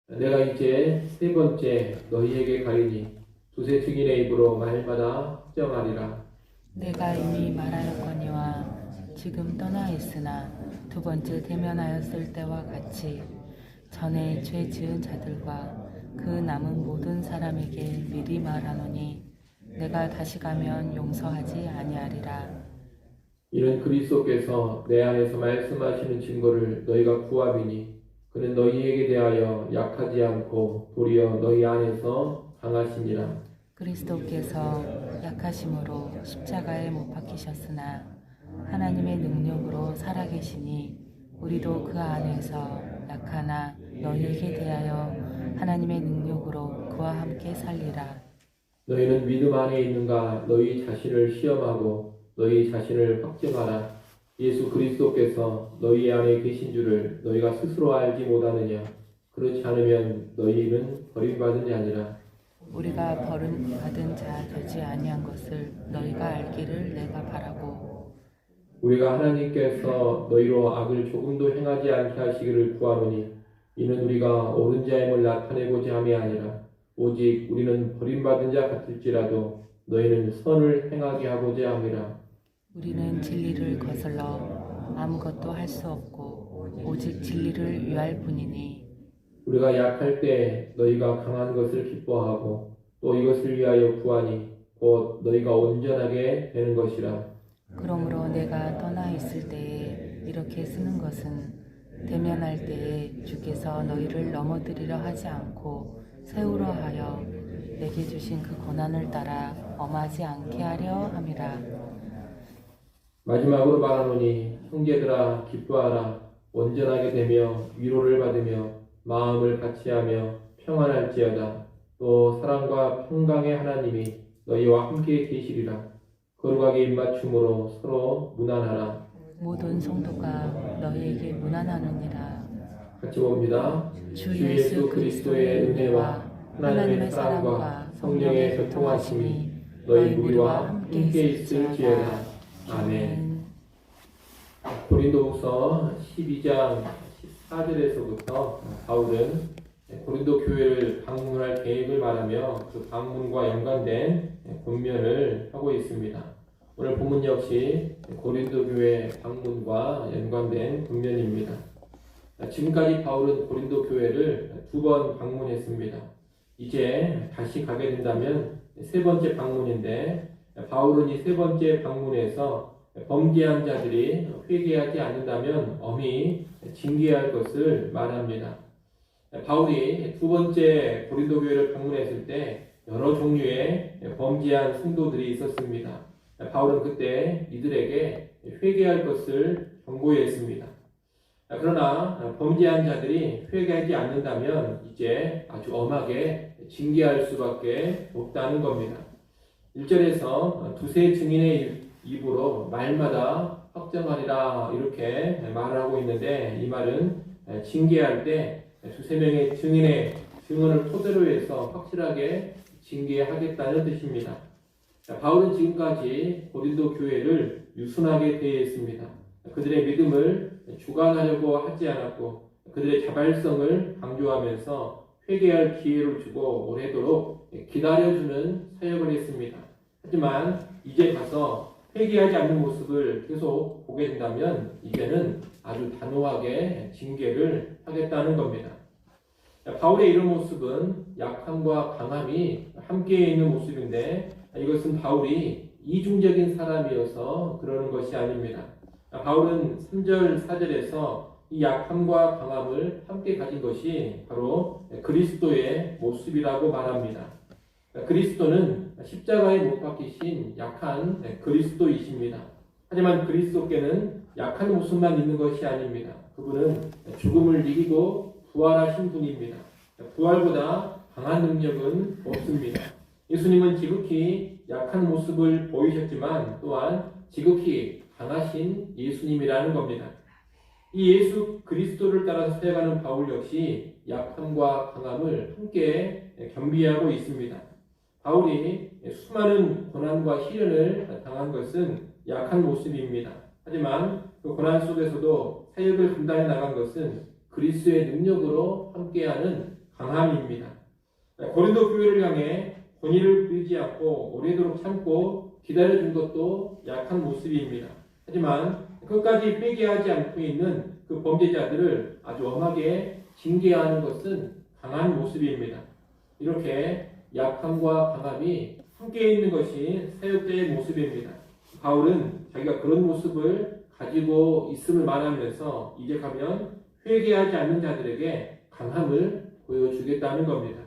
내가 이제 세 번째 너희에게 가리니 두세 증인의 입으로 말마다 확정하리라. 내가 이미 말하였거니와 지금 떠나 있으나 두 번째 대면하였을 때와 같이 전에 죄 지은 자들과 그 남은 모든 사람에게 미리 말하노니 내가 다시 가면 용서하지 아니하리라. 이는 그리스도께서 내 안에서 말씀하시는 증거를 너희가 구함이니 그는 너희에게 대하여 약하지 않고 도리어 너희 안에서 강하시니라. 그리스도께서 약하심으로 십자가에 못 박히셨으나 하나님의 능력으로 살아계시니 우리도 그 안에서 약하나 너희에게 대하여 하나님의 능력으로 그와 함께 살리라. 너희는 믿음 안에 있는가 너희 자신을 시험하고 너희 자신을 확증하라. 예수 그리스도께서 너희 안에 계신 줄을 너희가 스스로 알지 못하느냐. 그렇지 않으면 너희는 버림받은 자니라. 우리가 버림받은 자 되지 아니한 것을 너희가 알기를 내가 바라고 우리가 하나님께서 너희로 악을 조금도 행하지 않게 하시기를 구하노니 이는 우리가 옳은 자임을 나타내고자 함이 아니라 오직 우리는 버림받은 자 같을지라도 너희는 선을 행하게 하고자 함이라. 우리는 진리를 거슬러 아무것도 할 수 없고 오직 진리를 위할 뿐이니 우리가 약할 때 너희가 강한 것을 기뻐하고 또 이것을 위하여 구하니 곧 너희가 온전하게 되는 것이라. 그러므로 내가 떠나 있을 때에 이렇게 쓰는 것은 대면할 때에 주께서 너희를 넘어뜨리려 하지 않고 세우려 하여 내게 주신 그 고난을 따라 엄하지 않게 하려 함이라. 마지막으로 말하노니 형제들아 기뻐하라. 온전하게 되며 위로를 받으며 마음을 같이하며 평안할지어다. 또 사랑과 평강의 하나님이 너희와 함께 계시리라. 거룩하게 입맞춤으로 서로 무난하라. 모든 성도가 너희에게 무난하느니라. 같이 봅니다. 주 예수 그리스도의 은혜와 하나님의 사랑과 성령의 교통하심이 너희 무리와 함께 있을지어다. 아멘. 고린도후서 12장 14절에서부터 바울은 고린도 교회를 방문할 계획을 말하며 그 방문과 연관된 권면을 하고 있습니다. 오늘 본문 역시 고린도 교회 방문과 연관된 권면입니다. 지금까지 바울은 고린도 교회를 2번 방문했습니다. 이제 다시 가게 된다면 세 번째 방문인데 바울은 이 세 번째 방문에서 범죄한 자들이 회개하지 않는다면 엄히 징계할 것을 말합니다. 바울이 두 번째 고린도 교회를 방문했을 때 여러 종류의 범죄한 성도들이 있었습니다. 바울은 그때 이들에게 회개할 것을 경고했습니다. 그러나 범죄한 자들이 회개하지 않는다면 이제 아주 엄하게 징계할 수밖에 없다는 겁니다. 1절에서 두세 증인의 입으로 말마다 확정하리라 이렇게 말을 하고 있는데 이 말은 징계할 때 두세 명의 증인의 증언을 토대로 해서 확실하게 징계하겠다는 뜻입니다. 바울은 지금까지 고린도 교회를 유순하게 대했습니다. 그들의 믿음을 주관하려고 하지 않았고 그들의 자발성을 강조하면서 회개할 기회를 주고 오래도록 기다려주는 사역을 했습니다. 하지만 이제 가서 회개하지 않는 모습을 계속 보게 된다면 이제는 아주 단호하게 징계를 하겠다는 겁니다. 바울의 이런 모습은 약함과 강함이 함께 있는 모습인데 이것은 바울이 이중적인 사람이어서 그러는 것이 아닙니다. 바울은 3절, 4절에서 이 약함과 강함을 함께 가진 것이 바로 그리스도의 모습이라고 말합니다. 그리스도는 십자가에 못 박히신 약한 그리스도이십니다. 하지만 그리스도께는 약한 모습만 있는 것이 아닙니다. 그분은 죽음을 이기고 부활하신 분입니다. 부활보다 강한 능력은 없습니다. 예수님은 지극히 약한 모습을 보이셨지만 또한 지극히 강하신 예수님이라는 겁니다. 이 예수 그리스도를 따라서 살아가는 바울 역시 약함과 강함을 함께 겸비하고 있습니다. 바울이 수많은 고난과 시련을 당한 것은 약한 모습입니다. 하지만 그 고난 속에서도 사역을 감당해 나간 것은 그리스도의 능력으로 함께하는 강함입니다. 고린도 교회를 향해 권위를 부리지 않고 오래도록 참고 기다려준 것도 약한 모습입니다. 하지만 끝까지 회개하지 않고 있는 그 범죄자들을 아주 엄하게 징계하는 것은 강한 모습입니다. 이렇게 약함과 강함이 함께 있는 것이 사역자의 모습입니다. 바울은 자기가 그런 모습을 가지고 있음을 말하면서 이제 가면 회개하지 않는 자들에게 강함을 보여주겠다는 겁니다.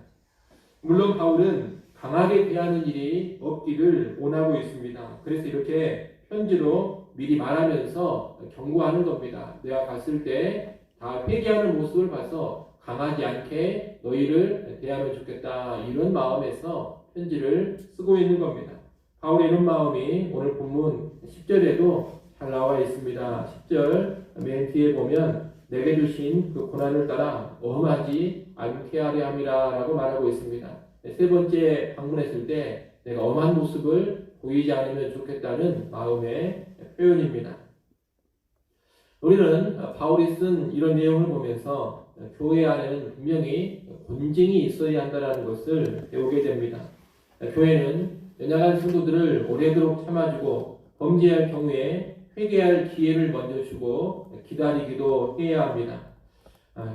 물론 바울은 강하게 대하는 일이 없기를 원하고 있습니다. 그래서 이렇게 편지로 미리 말하면서 경고하는 겁니다. 내가 갔을 때 다 회개하는 모습을 봐서 강하지 않게 너희를 대하면 좋겠다. 이런 마음에서 편지를 쓰고 있는 겁니다. 바울의 이런 마음이 오늘 본문 10절에도 잘 나와 있습니다. 10절 맨 뒤에 보면 내게 주신 그 고난을 따라 엄하지 않게 하려 함이라 라고 말하고 있습니다. 세 번째 방문했을 때 내가 엄한 모습을 보이지 않으면 좋겠다는 마음의 표현입니다. 우리는 바울이 쓴 이런 내용을 보면서 교회 안에는 분명히 본증이 있어야 한다는 것을 배우게 됩니다. 교회는 연약한 성도들을 오래도록 참아주고 범죄할 경우에 회개할 기회를 먼저 주고 기다리기도 해야 합니다.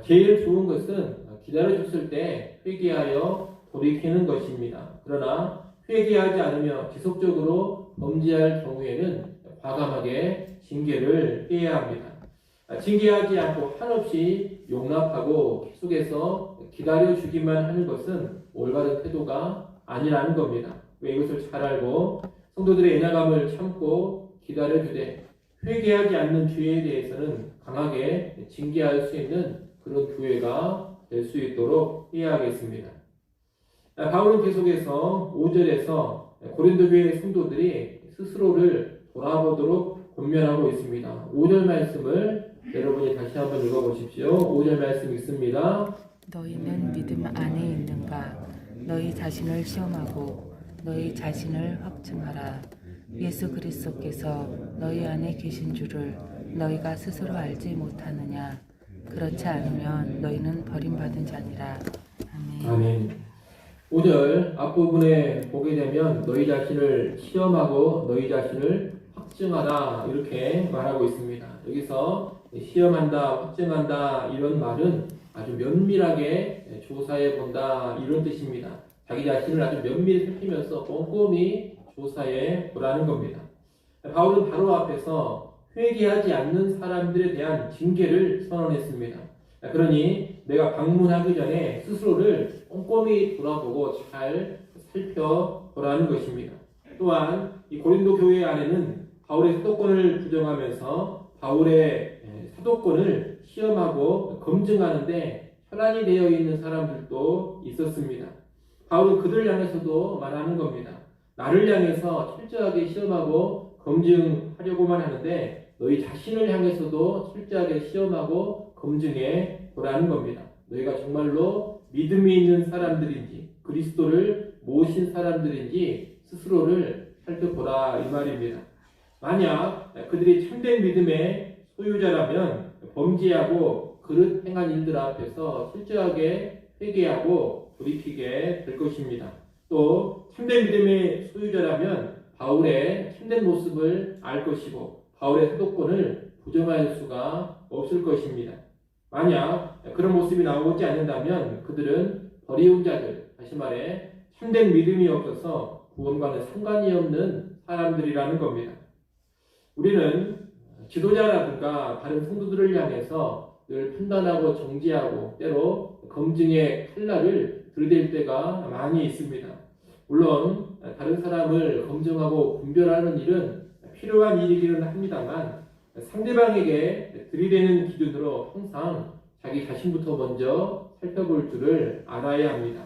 제일 좋은 것은 기다려줬을 때 회개하여 돌이키는 것입니다. 그러나 회개하지 않으며 지속적으로 범죄할 경우에는 과감하게 징계를 해야 합니다. 징계하지 않고 한없이 용납하고 계속해서 기다려주기만 하는 것은 올바른 태도가 아니라는 겁니다. 왜 이것을 잘 알고 성도들의 연약함을 참고 기다려주되 회개하지 않는 죄에 대해서는 강하게 징계할 수 있는 그런 교회가 될 수 있도록 해야 하겠습니다. 바울은 계속해서 5절에서 고린도 교회 성도들이 스스로를 돌아보도록 권면하고 있습니다. 5절 말씀을 여러분이 다시 한번 읽어보십시오. 5절 말씀 있습니다. 너희는 믿음 안에 있는가? 너희 자신을 시험하고 너희 자신을 확증하라. 예수 그리스도께서 너희 안에 계신 줄을 너희가 스스로 알지 못하느냐? 그렇지 않으면 너희는 버림받은 자니라. 아멘. 아멘. 5절 앞부분에 보게 되면 너희 자신을 시험하고 너희 자신을 확증하라 이렇게 말하고 있습니다. 여기서 시험한다, 확증한다 이런 말은 아주 면밀하게 조사해 본다 이런 뜻입니다. 자기 자신을 아주 면밀히 살피면서 꼼꼼히 조사해 보라는 겁니다. 바울은 바로 앞에서 회개하지 않는 사람들에 대한 징계를 선언했습니다. 그러니 내가 방문하기 전에 스스로를 꼼꼼히 돌아보고 잘 살펴보라는 것입니다. 또한 이 고린도 교회 안에는 바울의 사도권을 부정하면서 바울의 사도권을 시험하고 검증하는데 혈안이 되어 있는 사람들도 있었습니다. 바울은 그들 향해서도 말하는 겁니다. 나를 향해서 철저하게 시험하고 검증하려고만 하는데 너희 자신을 향해서도 철저하게 시험하고 검증해 보라는 겁니다. 너희가 정말로 믿음이 있는 사람들인지 그리스도를 모신 사람들인지 스스로를 살펴보라 이 말입니다. 만약 그들이 참된 믿음의 소유자라면 범죄하고 그릇 행한 일들 앞에서 철저하게 회개하고 돌이키게 될 것입니다. 또 참된 믿음의 소유자라면 바울의 참된 모습을 알 것이고 바울의 사도권을 부정할 수가 없을 것입니다. 만약 그런 모습이 나오지 않는다면 그들은 버리운 자들, 다시 말해 참된 믿음이 없어서 구원과는 상관이 없는 사람들이라는 겁니다. 우리는 지도자라든가 다른 성도들을 향해서 늘 판단하고 정지하고 때로 검증의 칼날을 들이댈 때가 많이 있습니다. 물론 다른 사람을 검증하고 분별하는 일은 필요한 일이기는 합니다만 상대방에게 들이대는 기준으로 항상 자기 자신부터 먼저 살펴볼 줄을 알아야 합니다.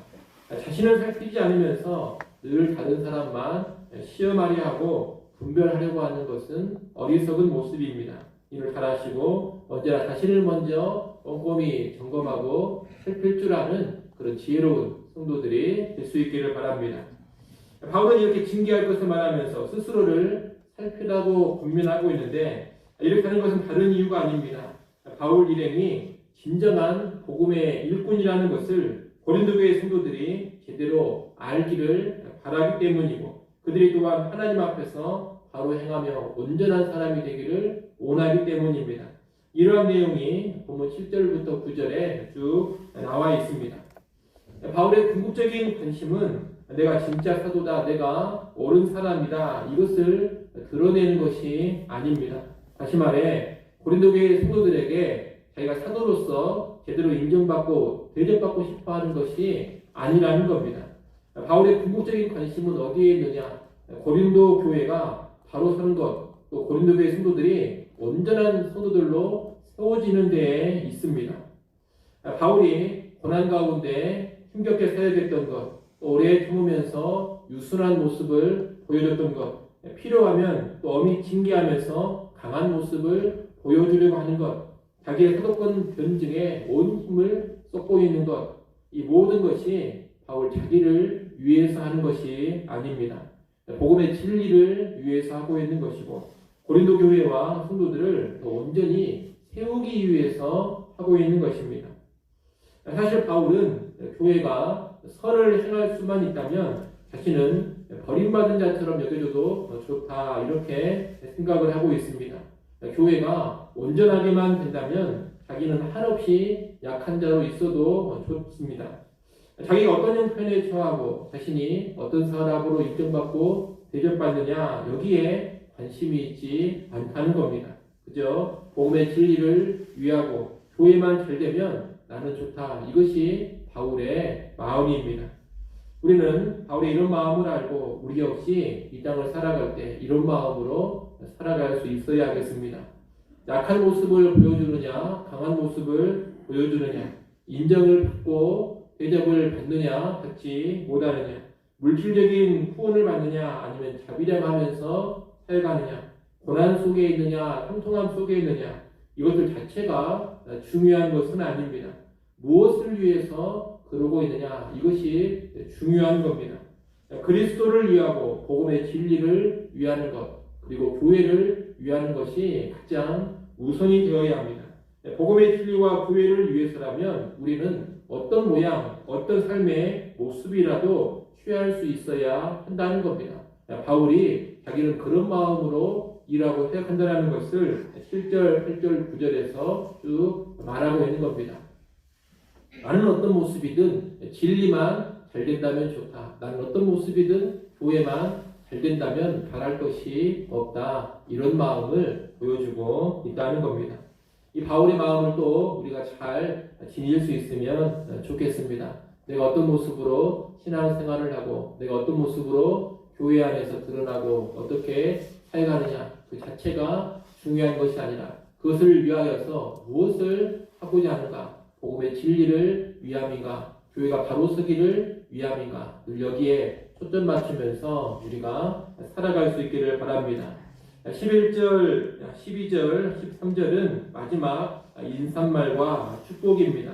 자신을 살피지 않으면서 늘 다른 사람만 시험하려 하고 분별하려고 하는 것은 어리석은 모습입니다. 이를 잘 아시고 언제나 자신을 먼저 꼼꼼히 점검하고 살필 줄 아는 그런 지혜로운 성도들이 될 수 있기를 바랍니다. 바울은 이렇게 징계할 것을 말하면서 스스로를 살피라고 권면하고 있는데 이렇게 하는 것은 다른 이유가 아닙니다. 바울 일행이 진정한 복음의 일꾼이라는 것을 고린도 교회 성도들이 제대로 알기를 바라기 때문이고 그들이 또한 하나님 앞에서 바로 행하며 온전한 사람이 되기를 원하기 때문입니다. 이러한 내용이 본문 7절부터 9절에 쭉 나와 있습니다. 바울의 궁극적인 관심은 내가 진짜 사도다, 내가 옳은 사람이다, 이것을 드러내는 것이 아닙니다. 다시 말해 고린도 교회 성도들에게 자기가 사도로서 제대로 인정받고 대접받고 싶어하는 것이 아니라는 겁니다. 바울의 궁극적인 관심은 어디에 있느냐? 고린도 교회가 바로 서는 것, 또 고린도 교회 성도들이 온전한 성도들로 세워지는 데에 있습니다. 바울이 고난 가운데 힘겹게 사역했던 것, 오래 참으면서 유순한 모습을 보여줬던 것, 필요하면 또 엄히 징계하면서 강한 모습을 보여주려고 하는 것, 자기의 사도권 변증에 온 힘을 쏟고 있는 것, 이 모든 것이 바울 자기를 위해서 하는 것이 아닙니다. 복음의 진리를 위해서 하고 있는 것이고 고린도 교회와 성도들을 더 온전히 세우기 위해서 하고 있는 것입니다. 사실 바울은 교회가 선을 행할 수만 있다면 자신은 버림받은 자처럼 여겨줘도 좋다 이렇게 생각을 하고 있습니다. 교회가 온전하게만 된다면 자기는 한없이 약한 자로 있어도 좋습니다. 자기가 어떤 형편에 처하고 자신이 어떤 사람으로 인정받고 대접받느냐 여기에 관심이 있지 않다는 겁니다. 그죠? 복음의 진리를 위하고 교회만 잘 되면 나는 좋다. 이것이 바울의 마음입니다. 우리는 바울의 이런 마음을 알고 우리 역시 이 땅을 살아갈 때 이런 마음으로 살아갈 수 있어야 하겠습니다. 약한 모습을 보여주느냐 강한 모습을 보여주느냐 인정을 받고 대접을 받느냐 받지 못하느냐 물질적인 후원을 받느냐 아니면 자비량하면서 살아가느냐 고난 속에 있느냐 통통함 속에 있느냐 이것들 자체가 중요한 것은 아닙니다. 무엇을 위해서 그러고 있느냐 이것이 중요한 겁니다. 그리스도를 위하고 복음의 진리를 위하는 것 그리고 교회를 위하는 것이 가장 우선이 되어야 합니다. 복음의 진리와 교회를 위해서라면 우리는 어떤 모양, 어떤 삶의 모습이라도 취할 수 있어야 한다는 겁니다. 바울이 자기는 그런 마음으로 일하고 생각한다는 것을 7절, 8절, 9절에서 쭉 말하고 있는 겁니다. 나는 어떤 모습이든 진리만 잘 된다면 좋다. 나는 어떤 모습이든 교회만 잘 된다면 바랄 것이 없다. 이런 마음을 보여주고 있다는 겁니다. 이 바울의 마음을 또 우리가 잘 지닐 수 있으면 좋겠습니다. 내가 어떤 모습으로 신앙생활을 하고 내가 어떤 모습으로 교회 안에서 드러나고 어떻게 살아가느냐 그 자체가 중요한 것이 아니라 그것을 위하여서 무엇을 하고자 하는가 복음의 진리를 위함인가 교회가 바로 서기를 위함인가 늘 여기에 초점 맞추면서 우리가 살아갈 수 있기를 바랍니다. 11절, 12절, 13절은 마지막 인사말과 축복입니다.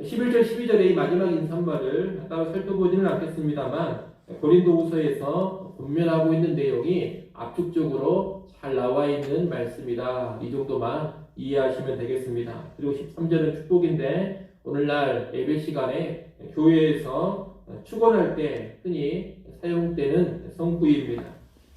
11절, 12절의 이 마지막 인사말을 따로 살펴보지는 않겠습니다만 고린도후서에서 권면하고 있는 내용이 압축적으로 잘 나와 있는 말씀이다. 이 정도만 이해하시면 되겠습니다. 그리고 13절은 축복인데 오늘날 예배 시간에 교회에서 축원할 때 흔히 사용되는 성구입니다.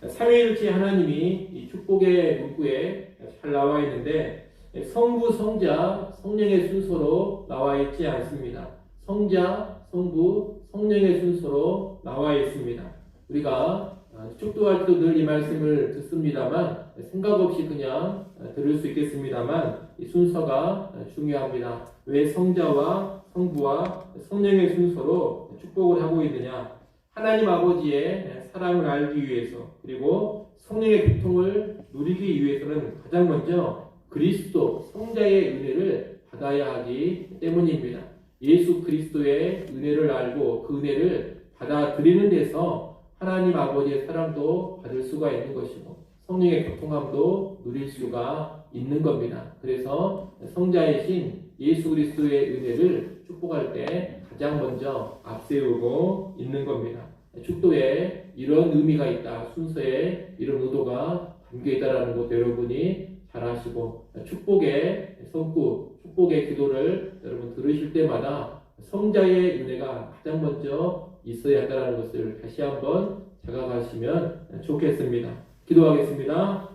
삼위일체 하나님이 이 축복의 문구에 잘 나와 있는데 성부, 성자, 성령의 순서로 나와 있지 않습니다. 성자, 성부, 성령의 순서로 나와 있습니다. 우리가 축도할 때도 늘 이 말씀을 듣습니다만 생각 없이 그냥 들을 수 있겠습니다만 이 순서가 중요합니다. 왜 성자와 성부와 성령의 순서로 축복을 하고 있느냐? 하나님 아버지의 사랑을 알기 위해서 그리고 성령의 고통을 누리기 위해서는 가장 먼저 그리스도 성자의 은혜를 받아야 하기 때문입니다. 예수 그리스도의 은혜를 알고 그 은혜를 받아들이는 데서 하나님 아버지의 사랑도 받을 수가 있는 것이고 성령의 교통함도 누릴 수가 있는 겁니다. 그래서 성자이신 예수 그리스도의 은혜를 축복할 때 가장 먼저 앞세우고 있는 겁니다. 축도에 이런 의미가 있다. 순서에 이런 의도가 담겨 있다는 것 여러분이 잘 아시고 축복의 성구, 축복의 기도를 여러분 들으실 때마다 성자의 은혜가 가장 먼저 있어야 한다는 것을 다시 한번 자각하시면 좋겠습니다. 기도하겠습니다.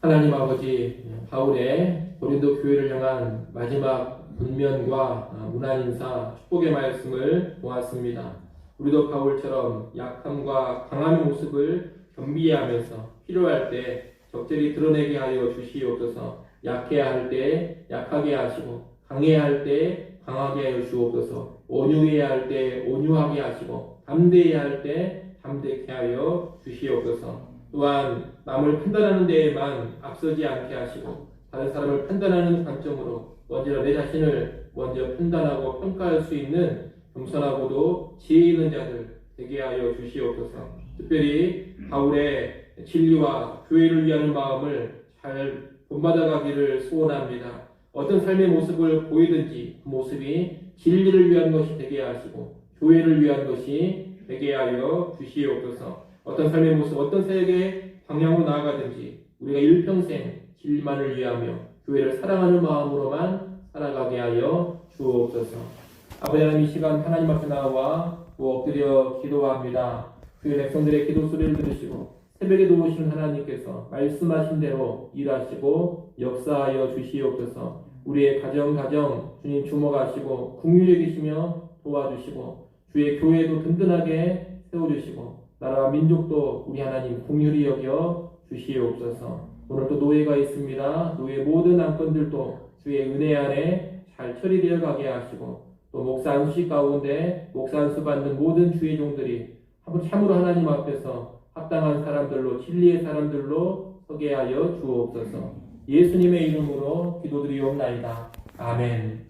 하나님 아버지, 바울의 고린도 교회를 향한 마지막 분면과 문안 인사, 축복의 말씀을 보았습니다. 우리도 바울처럼 약함과 강함의 모습을 겸비하면서 필요할 때 적절히 드러내게 하여 주시옵소서. 약해야 할 때 약하게 하시고, 강해야 할 때 강하게 하여 주옵소서. 온유해야 할 때 온유하게 하시고, 담대해야 할 때 담대케 하여 주시옵소서. 또한 남을 판단하는 데에만 앞서지 않게 하시고, 다른 사람을 판단하는 관점으로 먼저 내 자신을 먼저 판단하고 평가할 수 있는 겸손하고도 지혜 있는 자들 되게 하여 주시옵소서. 특별히 바울의 진리와 교회를 위하는 마음을 잘 본받아가기를 소원합니다. 어떤 삶의 모습을 보이든지 그 모습이 진리를 위한 것이 되게 하시고 교회를 위한 것이 되게 하여 주시옵소서. 어떤 삶의 모습, 어떤 세계 방향으로 나아가든지 우리가 일평생 진리만을 위하며 교회를 사랑하는 마음으로만 살아가게 하여 주옵소서. 아버지 하나님, 이 시간 하나님 앞에 나와 엎드려 기도합니다. 주의 백성들의 기도 소리를 들으시고 새벽에 도우시는 하나님께서 말씀하신 대로 일하시고 역사하여 주시옵소서. 우리의 가정 주님 주목하시고 긍휼히 여기시며 도와주시고 주의 교회도 든든하게 세워주시고 나라와 민족도 우리 하나님 긍휼히 여겨 주시옵소서. 오늘 또 노예가 있습니다. 노예 모든 안건들도 주의 은혜 안에 잘 처리되어 가게 하시고 또 목사 안수식 가운데 목사 안수 받는 모든 주의 종들이 참으로 하나님 앞에서 합당한 사람들로 진리의 사람들로 서게 하여 주옵소서. 예수님의 이름으로 기도드리옵나이다. 아멘.